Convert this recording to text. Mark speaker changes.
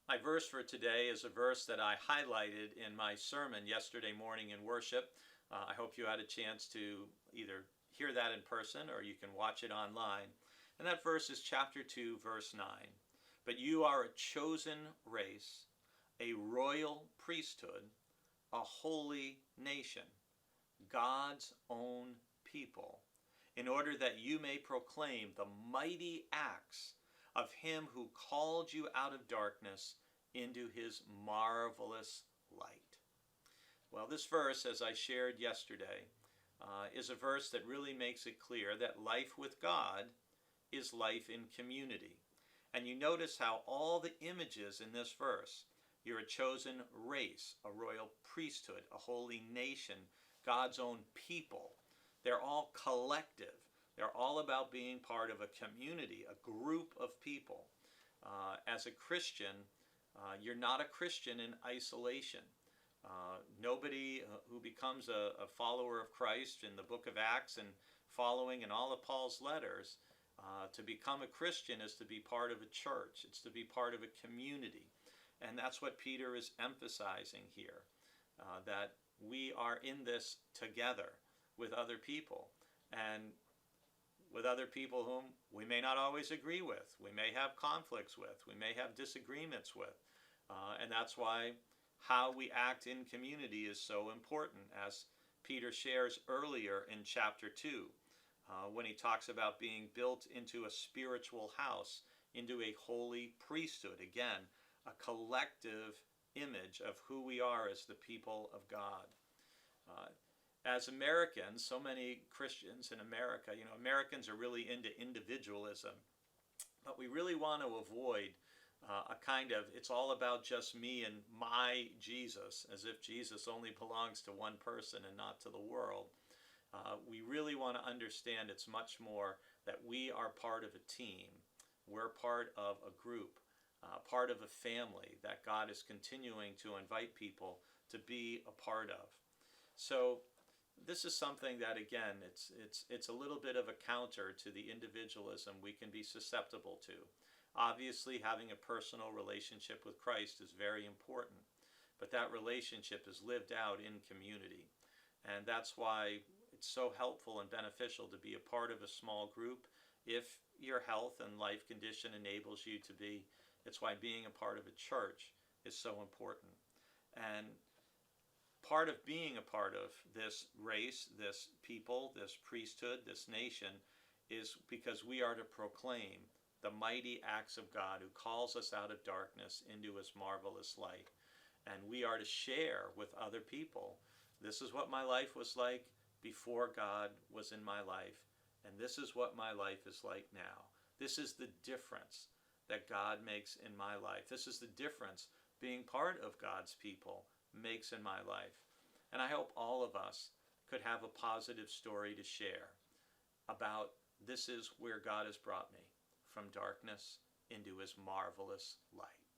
Speaker 1: My verse for today is a verse that I highlighted in my sermon yesterday morning in worship. I hope you had a chance to either hear that in person or you can watch it online. And that verse is chapter 2, verse 9. But you are a chosen race, a royal priesthood, a holy nation, God's own people, in order that you may proclaim the mighty acts of him who called you out of darkness into his marvelous light. Well, this verse, as I shared yesterday, is a verse that really makes it clear that life with God is life in community. And you notice how all the images in this verse, you're a chosen race, a royal priesthood, a holy nation, God's own people, they're all collective. They're all about being part of a community, a group of people. As a Christian, you're not a Christian in isolation. Nobody who becomes a follower of Christ in the book of Acts and following in all of Paul's letters, to become a Christian is to be part of a church. It's to be part of a community. And that's what Peter is emphasizing here, that we are in this together with other people. And with other people whom we may not always agree with, we may have conflicts with, we may have disagreements with. And that's why how we act in community is so important, as Peter shares earlier in chapter 2, when he talks about being built into a spiritual house, into a holy priesthood. Again, a collective image of who we are as the people of God. As Americans, so many Christians in America, Americans are really into individualism, but we really want to avoid a kind of, it's all about just me and my Jesus, as if Jesus only belongs to one person and not to the world. We really want to understand it's much more that we are part of a team. We're part of a group, part of a family that God is continuing to invite people to be a part of. So this is something that, again, it's a little bit of a counter to the individualism we can be susceptible to. Obviously, having a personal relationship with Christ is very important, but that relationship is lived out in community. And that's why it's so helpful and beneficial to be a part of a small group if your health and life condition enables you to be. It's why being a part of a church is so important. And part of being a part of this race, this people, this priesthood, this nation, is because we are to proclaim the mighty acts of God who calls us out of darkness into his marvelous light. And we are to share with other people, this is what my life was like before God was in my life, and this is what my life is like now. This is the difference that God makes in my life. This is the difference being part of God's people makes in my life. And I hope all of us could have a positive story to share about this is where God has brought me, from darkness into his marvelous light.